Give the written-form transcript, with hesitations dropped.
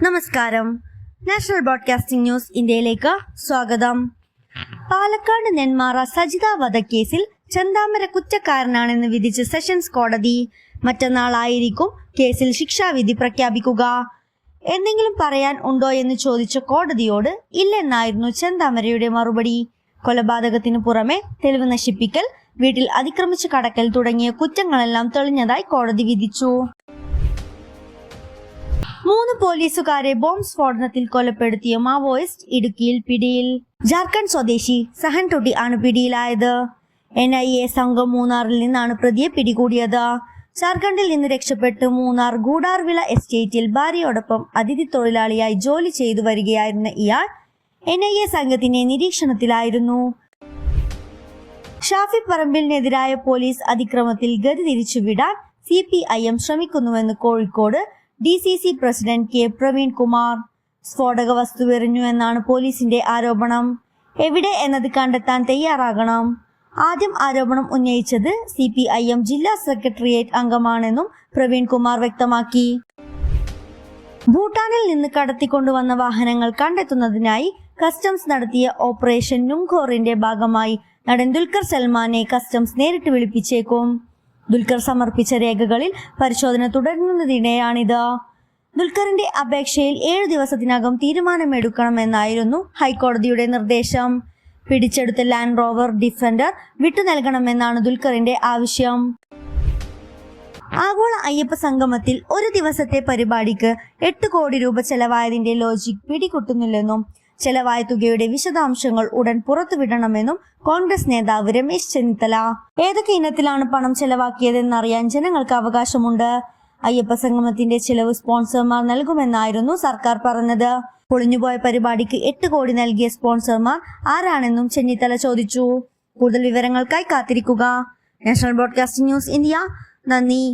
നമസ്കാരം. National broadcasting news ഇന്ത്യയിലേക്ക് സ്വാഗതം. പാലക്കാട് നെന്മാറ സജിത വധക്കേസിൽ ചെന്താമര കുറ്റക്കാരനാണെന്ന് വിധിച്ച് സെഷൻസ് കോടതി. മറ്റന്നാളായിരിക്കും കേസിൽ ശിക്ഷാവിധി പ്രഖ്യാപിക്കുക. എന്തെങ്കിലും പറയാൻ ഉണ്ടോ എന്ന് ചോദിച്ച കോടതിയോട് ഇല്ലെന്നായിരുന്നു ചെന്താമരയുടെ മറുപടി. കൊലപാതകത്തിനു പുറമെ തെളിവ് നശിപ്പിക്കൽ, വീട്ടിൽ അതിക്രമിച്ചു കടക്കൽ തുടങ്ങിയ കുറ്റങ്ങളെല്ലാം തെളിഞ്ഞതായി കോടതി വിധിച്ചു. 3 പോലീസുകാരെ ബോംബ് സ്ഫോടനത്തിൽ കൊലപ്പെടുത്തിയ മാവോയിസ്റ്റ് ഇടുക്കിയിൽ പിടിയിൽ. ജാർഖണ്ഡ് സ്വദേശി സഹൻ ടൊട്ടി ആണ് പിടിയിലായത്. NIA സംഘം മൂന്നാറിൽ നിന്നാണ് പ്രതിയെ പിടികൂടിയത്. ജാർഖണ്ഡിൽ നിന്ന് രക്ഷപ്പെട്ട് മൂന്നാർ ഗൂഡാർവിള എസ്റ്റേറ്റിൽ ഭാര്യയോടൊപ്പം അതിഥി തൊഴിലാളിയായി ജോലി ചെയ്തു വരികയായിരുന്ന ഇയാൾ NIA സംഘത്തിന്റെ നിരീക്ഷണത്തിലായിരുന്നു. ഷാഫി പറമ്പിലിനെതിരായ പോലീസ് അതിക്രമത്തിൽ ഗതി തിരിച്ചുവിടാൻ CPIM ശ്രമിക്കുന്നുവെന്ന് Kozhikode DCC president K Praveen Kumar. സ്ഫോടക വസ്തു എറിഞ്ഞു എന്നാണ് പോലീസിന്റെ ആരോപണം. എവിടെ എന്നത് കണ്ടെത്താൻ തയ്യാറാകണം. ആദ്യം ആരോപണം ഉന്നയിച്ചത് CPIM ജില്ലാ സെക്രട്ടേറിയറ്റ് അംഗമാണെന്നും പ്രവീൺ കുമാർ വ്യക്തമാക്കി. ഭൂട്ടാനിൽ നിന്ന് കടത്തിക്കൊണ്ടുവന്ന വാഹനങ്ങൾ കണ്ടെത്തുന്നതിനായി കസ്റ്റംസ് നടത്തിയ ഓപ്പറേഷൻ നുങ്കോറിന്റെ ഭാഗമായി നടൻ ദുൽഖർ സൽമാനെ കസ്റ്റംസ് നേരിട്ട് വിളിപ്പിച്ചേക്കും. ദുൽഖർ സമർപ്പിച്ച രേഖകളിൽ പരിശോധന തുടരുന്നതിനിടെയാണിത്. ദുൽഖറിന്റെ അപേക്ഷയിൽ 7 ദിവസത്തിനകം തീരുമാനമെടുക്കണമെന്നായിരുന്നു ഹൈക്കോടതിയുടെ നിർദ്ദേശം. പിടിച്ചെടുത്ത ലാൻഡ് റോവർ ഡിഫൻഡർ വിട്ടു നൽകണമെന്നാണ് ദുൽഖറിന്റെ ആവശ്യം. ആഗോള അയ്യപ്പ സംഗമത്തിൽ ഒരു ദിവസത്തെ പരിപാടിക്ക് 8 കോടി രൂപ ചെലവായതിന്റെ ലോജിക് പിടികിട്ടുന്നില്ലെന്നും ചെലവായ തുകയുടെ വിശദാംശങ്ങൾ ഉടൻ പുറത്തുവിടണമെന്നും കോൺഗ്രസ് നേതാവ് രമേശ് ചെന്നിത്തല. ഏതൊക്കെ ഇനത്തിലാണ് പണം ചെലവാക്കിയതെന്നറിയാൻ ജനങ്ങൾക്ക് അവകാശമുണ്ട്. അയ്യപ്പ സംഗമത്തിന്റെ ചെലവ് സ്പോൺസർമാർ നൽകുമെന്നായിരുന്നു സർക്കാർ പറഞ്ഞത്. പൊളിഞ്ഞുപോയ പരിപാടിക്ക് 8 കോടി നൽകിയ സ്പോൺസർമാർ ആരാണെന്നും ചെന്നിത്തല ചോദിച്ചു. കൂടുതൽ വിവരങ്ങൾക്കായി കാത്തിരിക്കുക. National broadcasting news India. നന്ദി.